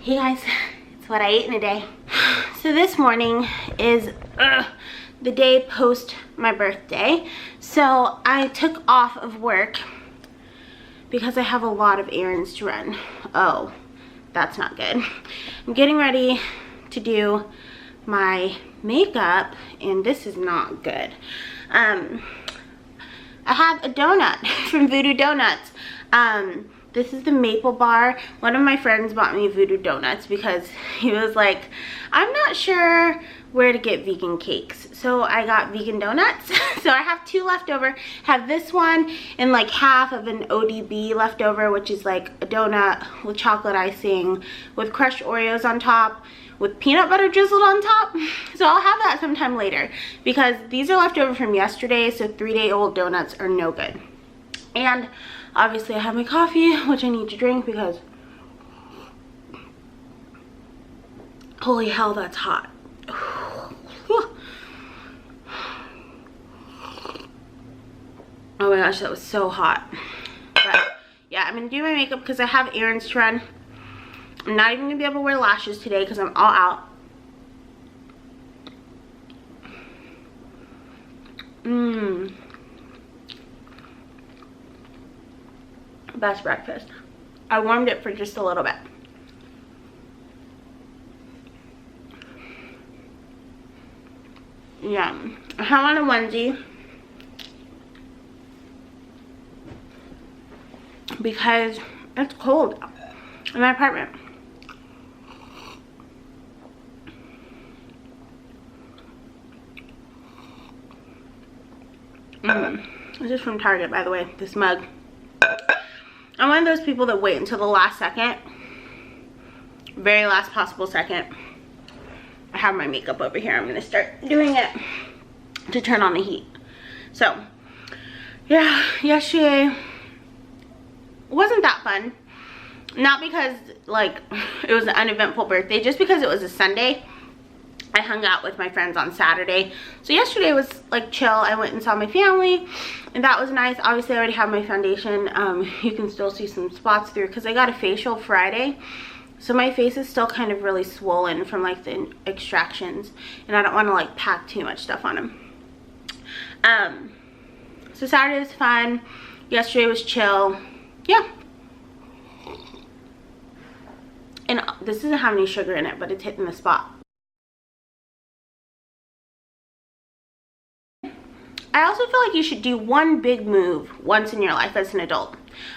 Hey guys, it's what I ate in a day. So this morning is the day post my birthday. So I took off of work because I have a lot of errands to run. Oh, that's not good. I'm getting ready to do my makeup and this is not good. I have a donut from Voodoo Donuts. This is the maple bar. One of my friends bought me Voodoo Donuts because he was like, I'm not sure where to get vegan cakes. So I got vegan donuts. So I have 2 left over. Have this one and like half of an ODB left over, which is like a donut with chocolate icing, with crushed Oreos on top, with peanut butter drizzled on top. So I'll have that sometime later because these are left over from yesterday, so 3-day-old donuts are no good. And obviously I have my coffee, which I need to drink because holy hell, that's hot. Oh my gosh, that was so hot. But yeah, I'm gonna do my makeup because I have errands to run. I'm not even gonna be able to wear lashes today because I'm all out. Best breakfast. I warmed it for just a little bit. Yeah, I have on a onesie because it's cold in my apartment. This is from Target, by the way, this mug. I'm one of those people that wait until the last second, very last possible second. I have my makeup over here. I'm gonna start doing it to turn on the heat. So yeah, yesterday wasn't that fun. Not because like it was an uneventful birthday, just because it was a Sunday. I hung out with my friends on Saturday. So yesterday was like chill. I went and saw my family and that was nice. Obviously I already have my foundation. You can still see some spots through because I got a facial Friday. So my face is still kind of really swollen from like the extractions and I don't want to like pack too much stuff on them. So Saturday was fun. Yesterday was chill. Yeah. And this doesn't have any sugar in it, but it's hitting the spot. I also feel like you should do one big move once in your life as an adult.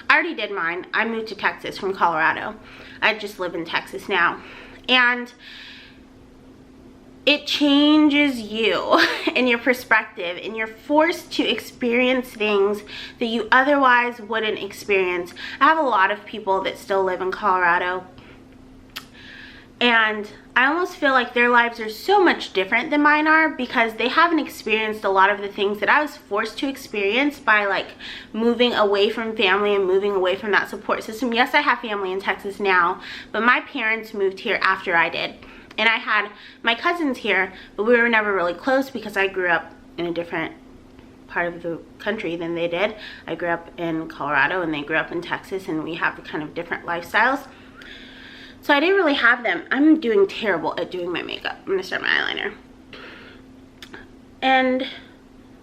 I already did mine. I moved to Texas from Colorado. I just live in Texas now. And it changes you and your perspective, and you're forced to experience things that you otherwise wouldn't experience. I have a lot of people that still live in Colorado, and I almost feel like their lives are so much different than mine are because they haven't experienced a lot of the things that I was forced to experience by like moving away from family and moving away from that support system. Yes, I have family in Texas now, but my parents moved here after I did. And I had my cousins here, but we were never really close because I grew up in a different part of the country than they did. I grew up in Colorado and they grew up in Texas, and we have kind of different lifestyles. So I didn't really have them. I'm doing terrible at doing my makeup. I'm gonna start my eyeliner. And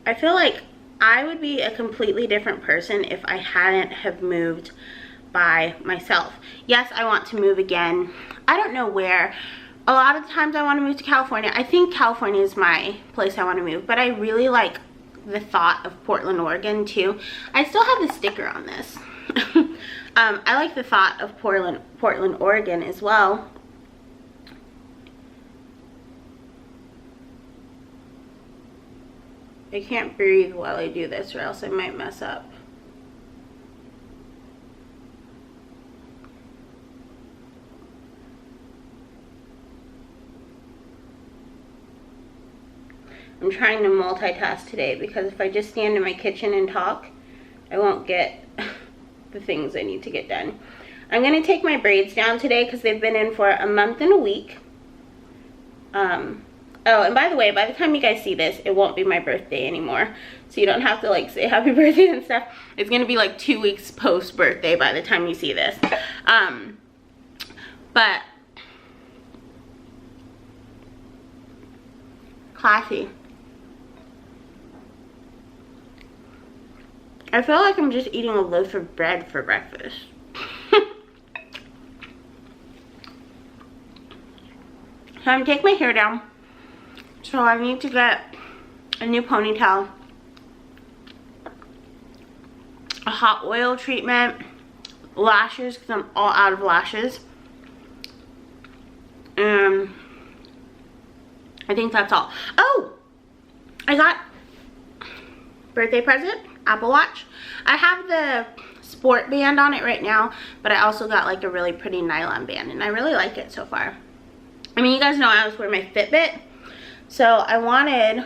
I feel like I would be a completely different person if I hadn't have moved by myself. Yes, I want to move again. I don't know where. A lot of times I want to move to California. I think California is my place I want to move, but I really like the thought of Portland, Oregon too. I still have the sticker on this. I like the thought of Portland, Oregon as well. I can't breathe while I do this or else I might mess up. I'm trying to multitask today because if I just stand in my kitchen and talk, I won't get the things I need to get done. I'm going to take my braids down today because they've been in for a month and a week. Oh, and by the way, by the time you guys see this, it won't be my birthday anymore. So you don't have to like say happy birthday and stuff. It's going to be like 2 weeks post birthday by the time you see this. But Classy. I feel like I'm just eating a loaf of bread for breakfast. So I'm taking my hair down. So I need to get a new ponytail, a hot oil treatment, lashes because I'm all out of lashes. I think that's all. Oh, I got birthday present, Apple Watch. I have the sport band on it right now, but I also got like a really pretty nylon band, and I really like it so far. I mean, you guys know I always wear my Fitbit, so I wanted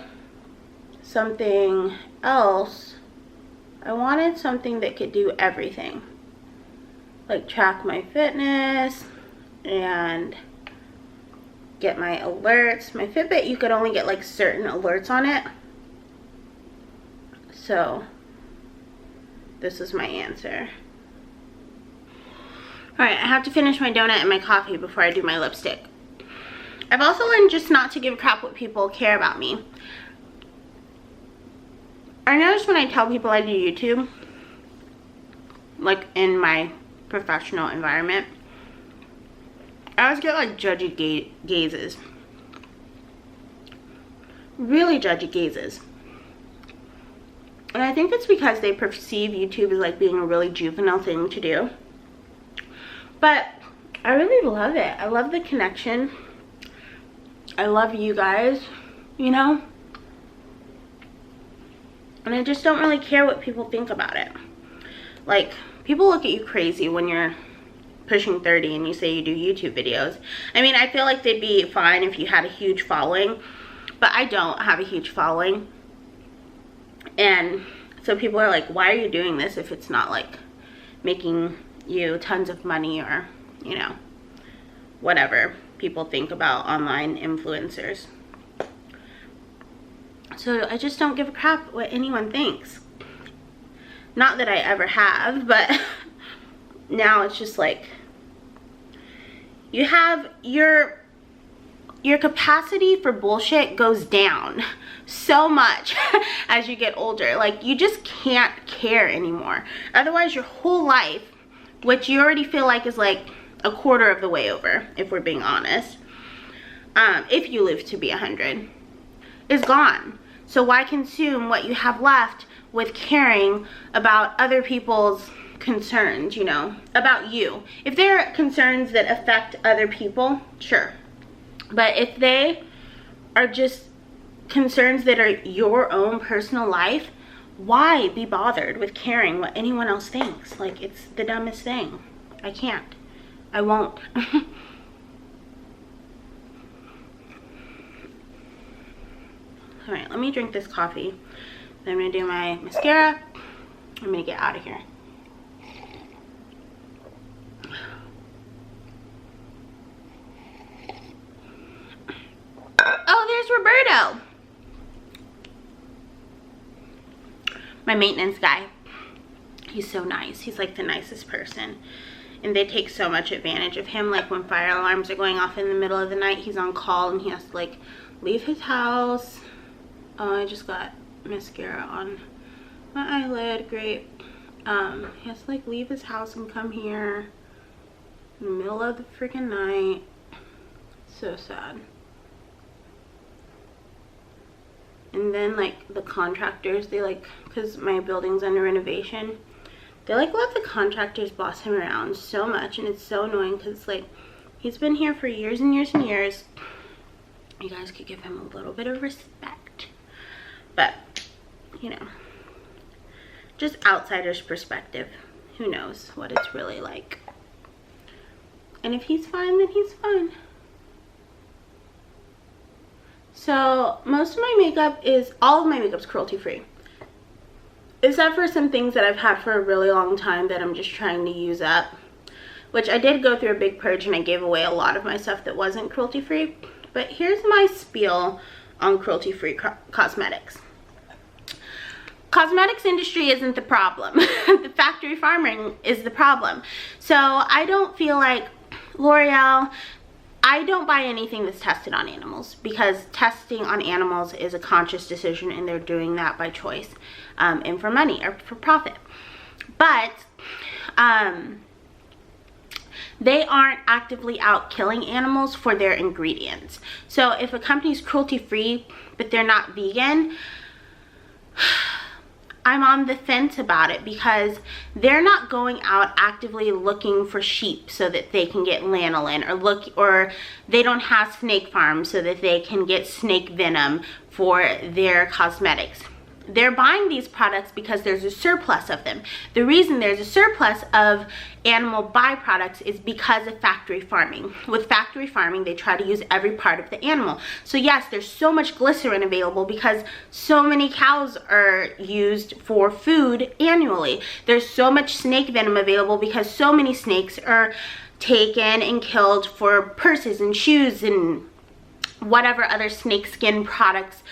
something else. I wanted something that could do everything, like track my fitness and get my alerts. My Fitbit, you could only get like certain alerts on it, so this is my answer. Alright, I have to finish my donut and my coffee before I do my lipstick. I've also learned just not to give a crap what people care about me. I notice when I tell people I do YouTube, like in my professional environment, I always get like judgy gazes. Really judgy gazes. And I think it's because they perceive YouTube as like being a really juvenile thing to do. But I really love it. I love the connection. I love you guys, you know? And I just don't really care what people think about it. Like, people look at you crazy when you're pushing 30 and you say you do YouTube videos. I mean, I feel like they'd be fine if you had a huge following, but I don't have a huge following. And so people are like, why are you doing this if it's not like making you tons of money or, you know, whatever people think about online influencers. So I just don't give a crap what anyone thinks. Not that I ever have, but now it's just like, you have your capacity for bullshit goes down so much as you get older. Like, you just can't care anymore. Otherwise, your whole life, which you already feel like is like a quarter of the way over, if we're being honest, if you live to be 100, is gone. So why consume what you have left with caring about other people's concerns, you know, about you? If there are concerns that affect other people, sure. But if they are just concerns that are your own personal life, why be bothered with caring what anyone else thinks? Like, it's the dumbest thing. I can't. I won't. Alright, let me drink this coffee. Then I'm going to do my mascara. I'm going to get out of here. Oh, there's Roberto. My maintenance guy. He's so nice. He's like the nicest person. And they take so much advantage of him. Like, when fire alarms are going off in the middle of the night, he's on call and he has to like leave his house. Oh, I just got mascara on my eyelid. Great. He has to like leave his house and come here in the middle of the freaking night. So sad. And then like the contractors, they like, because my building's under renovation, they like let the contractors boss him around so much, and it's so annoying because like he's been here for years and years and years. You guys could give him a little bit of respect. But, you know, just outsider's perspective. Who knows what it's really like. And if he's fine, then he's fine. So most of my makeup is, all of my makeup's cruelty free. Except for some things that I've had for a really long time that I'm just trying to use up. Which I did go through a big purge and I gave away a lot of my stuff that wasn't cruelty free. But here's my spiel on cruelty free cosmetics. Cosmetics industry isn't the problem. The factory farming is the problem. So I don't feel like L'Oreal, I don't buy anything that's tested on animals, because testing on animals is a conscious decision, and they're doing that by choice, and for money or for profit. But they aren't actively out killing animals for their ingredients. So if a company's cruelty free but they're not vegan, I'm on the fence about it, because they're not going out actively looking for sheep so that they can get lanolin, or they don't have snake farms so that they can get snake venom for their cosmetics. They're buying these products because there's a surplus of them. The reason there's a surplus of animal byproducts is because of factory farming. With factory farming, they try to use every part of the animal. So yes, there's so much glycerin available because so many cows are used for food annually. There's so much snake venom available because so many snakes are taken and killed for purses and shoes and whatever other snake skin products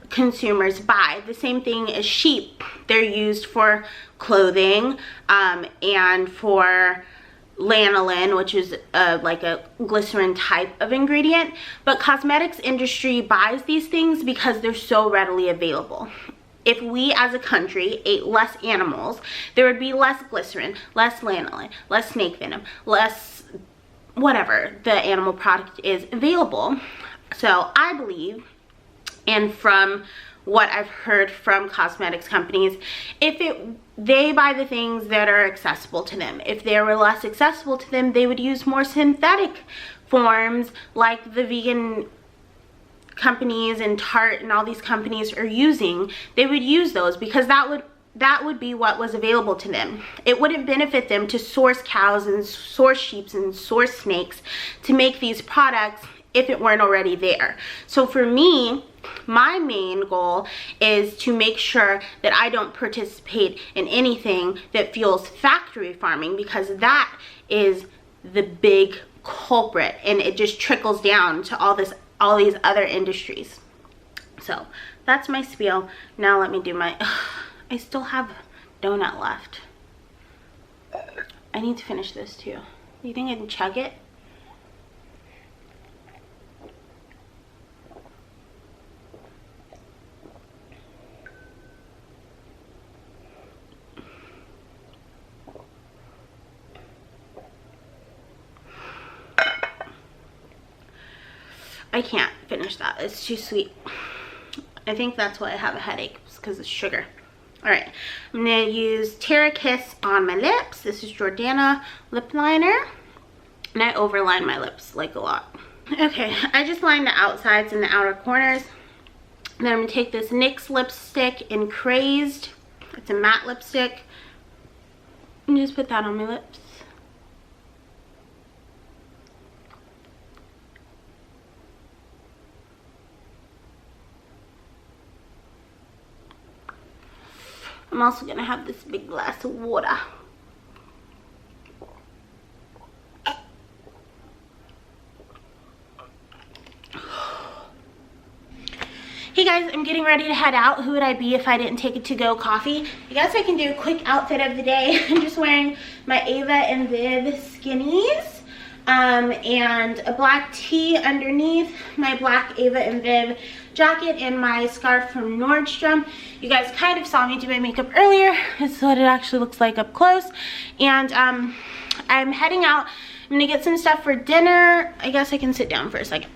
consumers buy. The same thing as sheep. They're used for clothing and for lanolin, which is like a glycerin type of ingredient. But cosmetics industry buys these things because they're so readily available. If we as a country ate less animals, there would be less glycerin, less lanolin, less snake venom, less whatever the animal product is available. So I believe, and from what I've heard from cosmetics companies, they buy the things that are accessible to them. If they were less accessible to them, they would use more synthetic forms like the vegan companies and Tarte and all these companies are using. They would use those because that would be what was available to them. It wouldn't benefit them to source cows and source sheep and source snakes to make these products if it weren't already there. So for me, my main goal is to make sure that I don't participate in anything that fuels factory farming, because that is the big culprit, and it just trickles down to all these other industries. So that's my spiel. Now let me do my I still have donut left. I need to finish this too. You think I can chug it? I can't finish that. It's too sweet. I think that's why I have a headache, because it's sugar. Alright, I'm going to use Terra Kiss on my lips. This is Jordana lip liner. And I overline my lips like a lot. Okay, I just lined the outsides and the outer corners. Then I'm going to take this NYX lipstick in Crazed. It's a matte lipstick. And just put that on my lips. I'm also going to have this big glass of water. Hey guys, I'm getting ready to head out. Who would I be if I didn't take a to-go coffee? I guess I can do a quick outfit of the day. I'm just wearing my Ava and Viv skinnies. And a black tee underneath, my black Ava and Viv jacket, and my scarf from Nordstrom. You guys kind of saw me do my makeup earlier. This is what it actually looks like up close. And I'm heading out. I'm gonna get some stuff for dinner. I guess I can sit down for a second.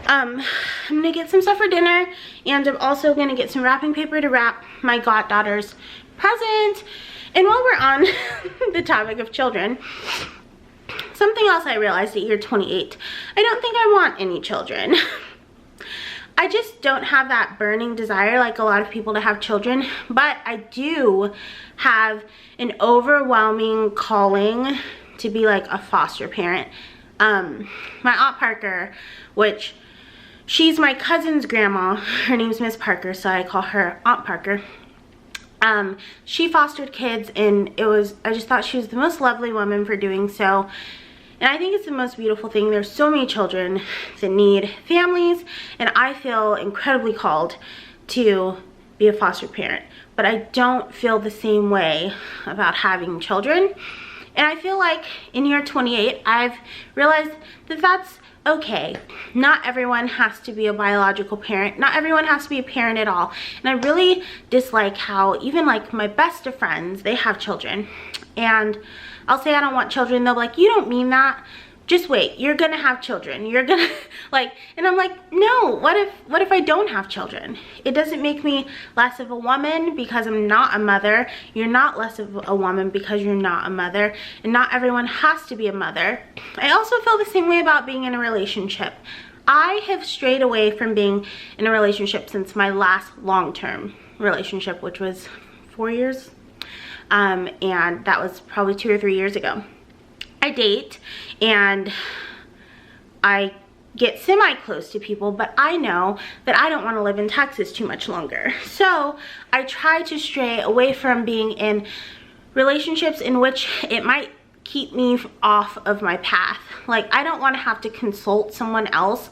I'm gonna get some stuff for dinner, and I'm also gonna get some wrapping paper to wrap my goddaughter's present. And while we're on the topic of children, something else I realized at year 28, I don't think I want any children. I just don't have that burning desire like a lot of people to have children, but I do have an overwhelming calling to be like a foster parent. My Aunt Parker, which she's my cousin's grandma, her name's Miss Parker, so I call her Aunt Parker. She fostered kids, and I just thought she was the most lovely woman for doing so. And I think it's the most beautiful thing. There's so many children that need families, and I feel incredibly called to be a foster parent. But I don't feel the same way about having children. And I feel like in year 28, I've realized that that's okay. Not everyone has to be a biological parent. Not everyone has to be a parent at all. And I really dislike how even like my best of friends, they have children. And I'll say I don't want children. They'll be like, you don't mean that. Just wait, you're gonna have children. You're gonna like, and I'm like, no, what if I don't have children? It doesn't make me less of a woman because I'm not a mother. You're not less of a woman because you're not a mother. And not everyone has to be a mother. I also feel the same way about being in a relationship. I have strayed away from being in a relationship since my last long-term relationship, which was 4 years. And that was probably 2 or 3 years ago. I date and I get semi-close to people, but I know that I don't want to live in Texas too much longer. So I try to stray away from being in relationships in which it might keep me off of my path. Like, I don't want to have to consult someone else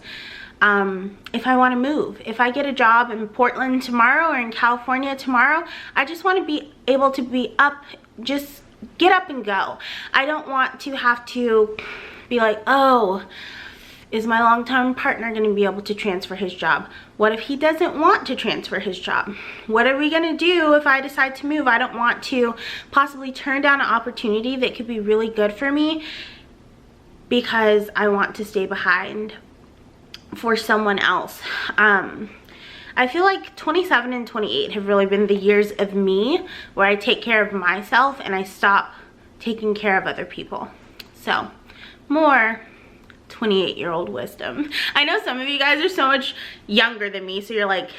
if I want to move. If I get a job in Portland tomorrow or in California tomorrow, I just want to be able to be up, just get up and go. I don't want to have to be like, oh, is my long-term partner going to be able to transfer his job? What if he doesn't want to transfer his job? What are we going to do if I decide to move? I don't want to possibly turn down an opportunity that could be really good for me because I want to stay behind for someone else. I feel like 27 and 28 have really been the years of me where I take care of myself and I stop taking care of other people. So, more 28-year-old wisdom. I know some of you guys are so much younger than me, so you're like,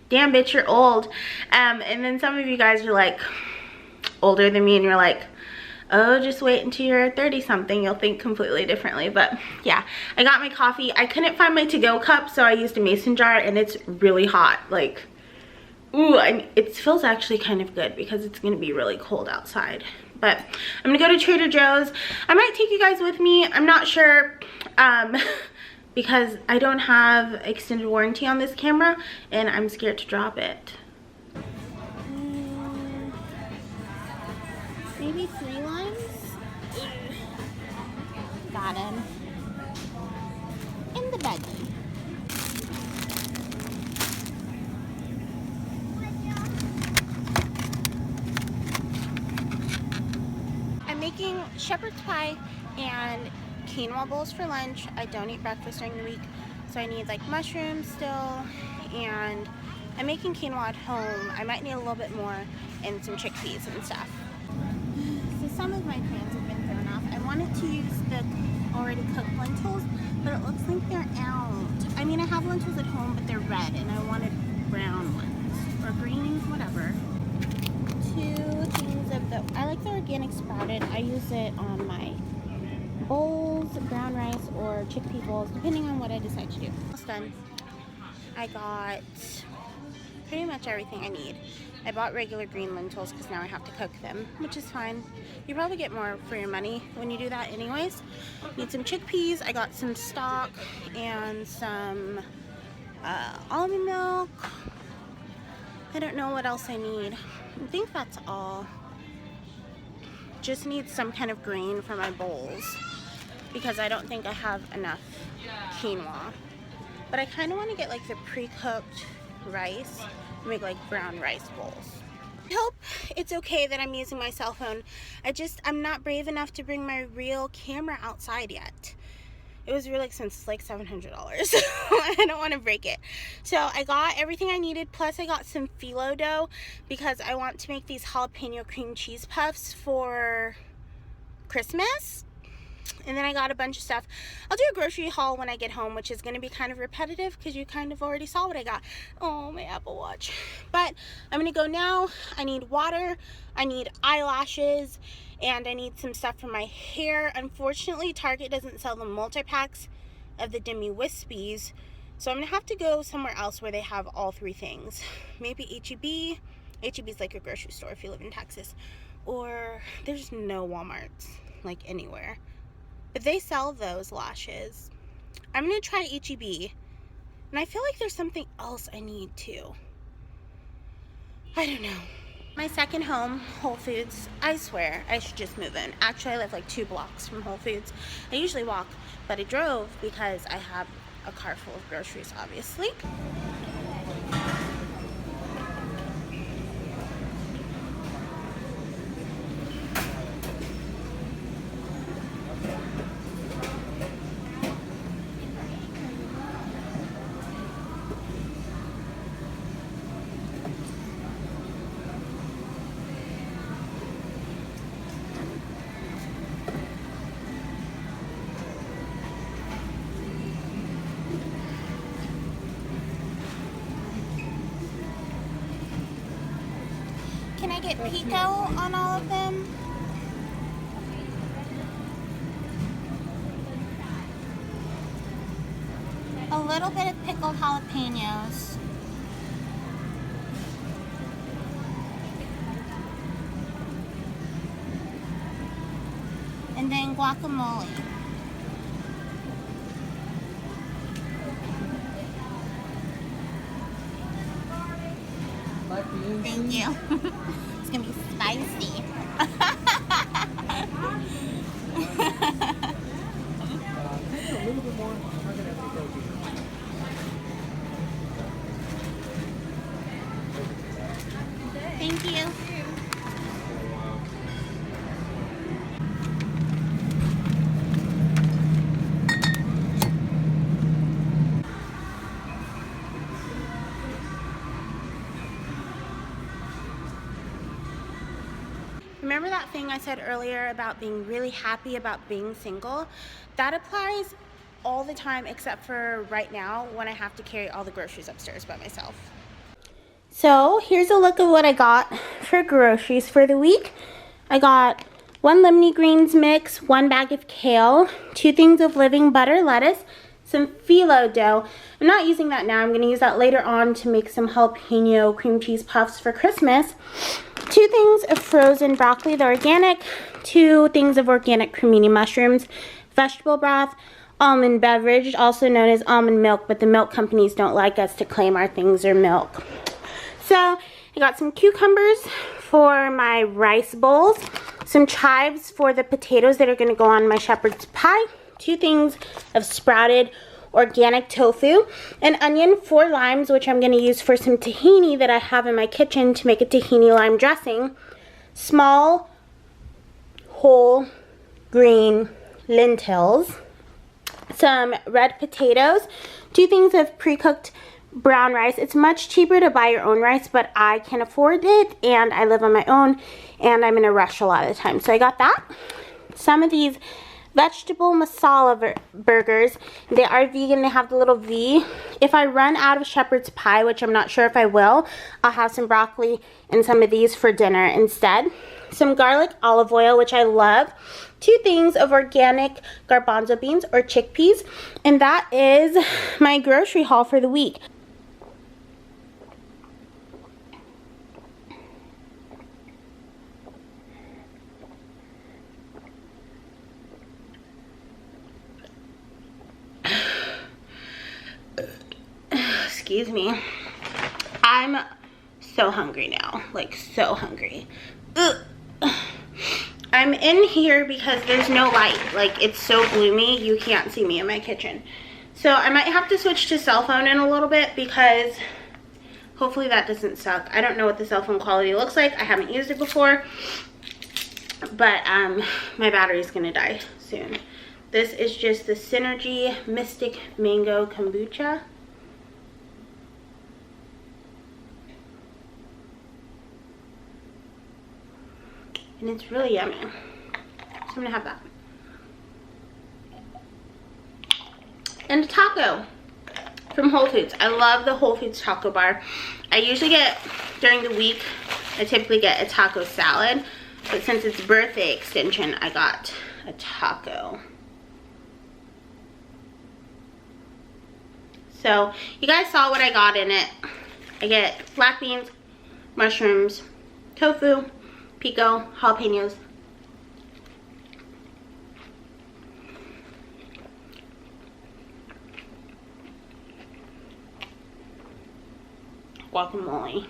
damn bitch, you're old. And then some of you guys are like older than me and you're like, oh, just wait until you're 30-something, you'll think completely differently. But yeah, I got my coffee. I couldn't find my to-go cup, so I used a mason jar, and it's really hot. Like, ooh, it feels actually kind of good because it's gonna be really cold outside. But I'm gonna go to Trader Joe's. I might take you guys with me, I'm not sure, because I don't have extended warranty on this camera, and I'm scared to drop it. Maybe 3 limes? Got him. In the baggie. I'm making shepherd's pie and quinoa bowls for lunch. I don't eat breakfast during the week, so I need like mushrooms still, and I'm making quinoa at home. I might need a little bit more and some chickpeas and stuff. So some of my plans have been thrown off. I wanted to use the already cooked lentils, but it looks like they're out. I mean, I have lentils at home, but they're red, and I wanted brown ones, or green, whatever. 2 things of the, I like the organic sprouted. I use it on my bowls, brown rice, or chickpea bowls, depending on what I decide to do. Almost done. I got pretty much everything I need. I bought regular green lentils because now I have to cook them, which is fine. You probably get more for your money when you do that anyways. Need some chickpeas. I got some stock and some almond milk. I don't know what else I need. I think that's all. Just need some kind of grain for my bowls because I don't think I have enough quinoa. But I kind of want to get like the pre-cooked rice, make like brown rice bowls. I hope it's okay that I'm using my cell phone. I'm not brave enough to bring my real camera outside yet. It was really expensive, like $700. I don't want to break it. So I got everything I needed, plus I got some phyllo dough because I want to make these jalapeno cream cheese puffs for Christmas. And then I got a bunch of stuff. I'll do a grocery haul when I get home, which is going to be kind of repetitive because you kind of already saw what I got. Oh, my Apple Watch. But I'm going to go now. I need water. I need eyelashes. And I need some stuff for my hair. Unfortunately, Target doesn't sell the multi-packs of the Demi Wispies. So I'm going to have to go somewhere else where they have all 3 things. Maybe H-E-B. H-E-B is like a grocery store if you live in Texas. Or there's no Walmarts, like anywhere. But they sell those lashes. I'm going to try H-E-B. And I feel like there's something else I need too. I don't know. My second home, Whole Foods. I swear I should just move in. Actually, I live like 2 blocks from Whole Foods. I usually walk, but I drove because I have a car full of groceries, obviously. Can I get pico on all of them? A little bit of pickled jalapenos. And then guacamole. Thank you. It's gonna be spicy. Thank you. Remember that thing I said earlier about being really happy about being single? That applies all the time except for right now when I have to carry all the groceries upstairs by myself. So here's a look of what I got for groceries for the week. I got 1 lemony greens mix, 1 bag of kale, 2 things of living butter lettuce, some phyllo dough. I'm not using that now. I'm going to use that later on to make some jalapeno cream cheese puffs for Christmas. 2 things of frozen broccoli, the organic, 2 things of organic cremini mushrooms, vegetable broth, almond beverage, also known as almond milk, but the milk companies don't like us to claim our things are milk. So I got some cucumbers for my rice bowls, some chives for the potatoes that are going to go on my shepherd's pie, 2 things of sprouted organic tofu, an onion, 4 limes, which I'm going to use for some tahini that I have in my kitchen to make a tahini lime dressing, small whole green lentils, some red potatoes, 2 things of pre-cooked brown rice. It's much cheaper to buy your own rice, but I can afford it and I live on my own and I'm in a rush a lot of the time. So I got that. Some of these vegetable masala burgers. They are vegan. They have the little V. If I run out of shepherd's pie, which I'm not sure if I will, I'll have some broccoli and some of these for dinner instead. Some garlic olive oil, which I love. 2 things of organic garbanzo beans or chickpeas. And that is my grocery haul for the week. Excuse me. I'm so hungry now, like so hungry. Ugh. I'm in here because there's no light. Like, it's so gloomy, you can't see me in my kitchen. So I might have to switch to cell phone in a little bit because hopefully that doesn't suck. I don't know what the cell phone quality looks like. I haven't used it before, but my battery's gonna die soon. This is just the Synergy Mystic Mango Kombucha. And it's really yummy. So I'm gonna have that. And a taco from Whole Foods. I love the Whole Foods taco bar. I usually get, during the week, I typically get a taco salad. But since it's birthday extension, I got a taco. So you guys saw what I got in it. I get black beans, mushrooms, tofu, pico, jalapenos, guacamole.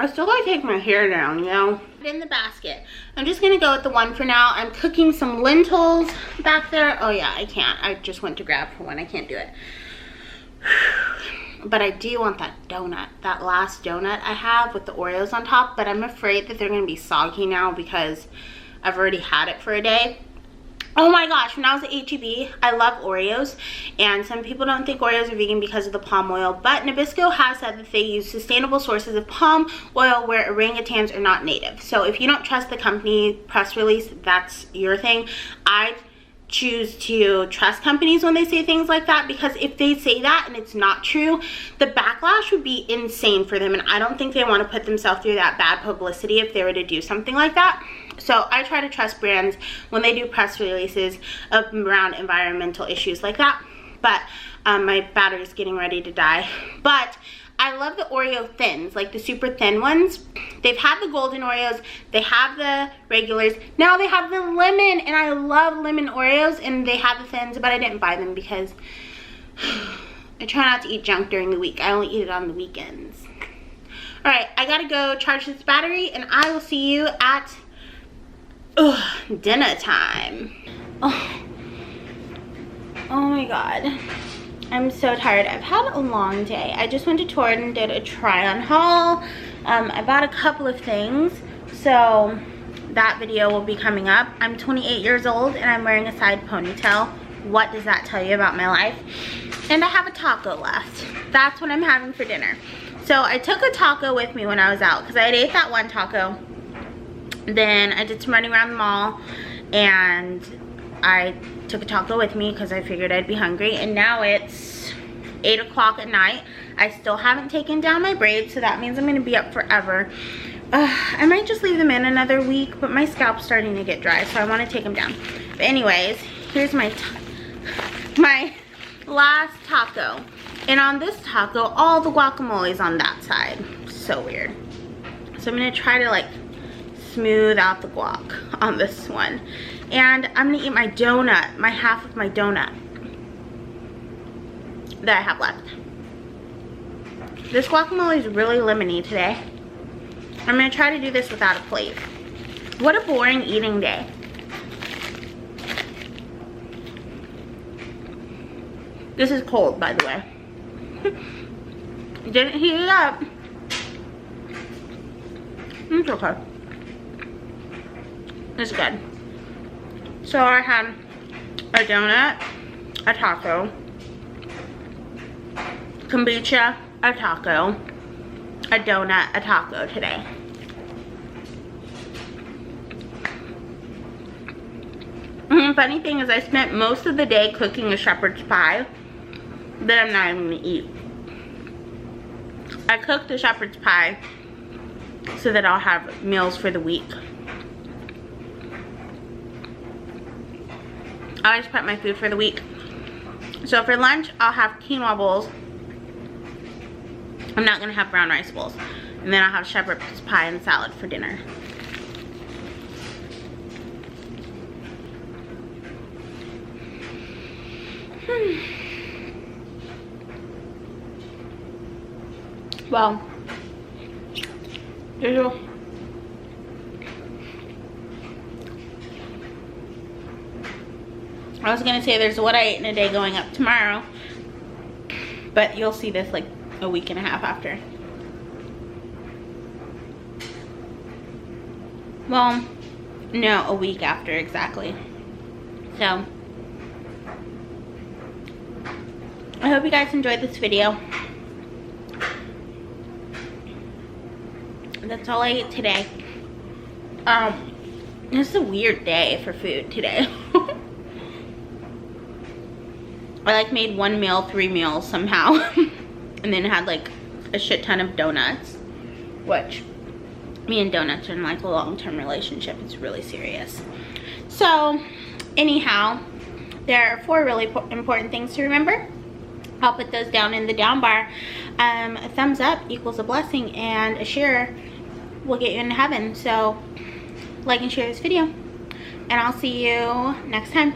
I still gotta take my hair down, you know? In the basket. I'm just gonna go with the one for now. I'm cooking some lentils back there. Oh yeah, I can't. I just went to grab for one. I can't do it. But I do want that donut, that last donut I have with the Oreos on top, but I'm afraid that they're gonna be soggy now because I've already had it for a day. Oh my gosh, when I was at HEB, I love Oreos, and some people don't think Oreos are vegan because of the palm oil, but Nabisco has said that they use sustainable sources of palm oil where orangutans are not native. So if you don't trust the company press release, that's your thing. I choose to trust companies when they say things like that, because if they say that and it's not true, the backlash would be insane for them, and I don't think they want to put themselves through that bad publicity if they were to do something like that. So I try to trust brands when they do press releases around environmental issues like that. But my battery's getting ready to die. But I love the Oreo thins, like the super thin ones. They've had the golden Oreos, they have the regulars, now they have the lemon, and I love lemon Oreos, and they have the thins, but I didn't buy them because I try not to eat junk during the week. I only eat it on the weekends. Alright, I gotta go charge this battery, and I will see you at dinner time. Oh my god. I'm so tired. I've had a long day. I just went to Torrid and did a try-on haul. I bought a couple of things, so that video will be coming up. I'm 28 years old and I'm wearing a side ponytail. What does that tell you about my life? And I have a taco left. That's what I'm having for dinner. So I took a taco with me when I was out because I had ate that one taco. Then I did some running around the mall and I took a taco with me because I figured I'd be hungry, and now it's 8 o'clock at night. I still haven't taken down my braids, so that means I'm going to be up forever. I might just leave them in another week, but my scalp's starting to get dry, so I want to take them down. But anyways, here's my last taco, and on this taco, all the guacamole's on that side. So weird. So I'm going to try to like smooth out the guac on this one. And I'm gonna eat my donut, my half of my donut that I have left. This guacamole is really lemony today. I'm gonna try to do this without a plate. What a boring eating day. This is cold, by the way. Didn't heat it up. It's okay. It's good. So I had a donut, a taco, kombucha, a taco, a donut, a taco today. Funny thing is I spent most of the day cooking a shepherd's pie that I'm not even gonna eat. I cooked the shepherd's pie so that I'll have meals for the week. I always prep my food for the week. So for lunch, I'll have quinoa bowls. I'm not gonna have brown rice bowls. And then I'll have shepherd's pie and salad for dinner. Well, I was gonna say there's what I ate in a day going up tomorrow, but you'll see this like a week and a half after. Well, no, a week after exactly. So, I hope you guys enjoyed this video. That's all I ate today. This is a weird day for food today. I like made one meal 3 meals somehow. And then had like a shit ton of donuts, which me and donuts are in like a long-term relationship. It's really serious. So anyhow, there are 4 really important things to remember. I'll put those down in the down bar. A thumbs up equals a blessing, and a share will get you into heaven. So like and share this video, and I'll see you next time.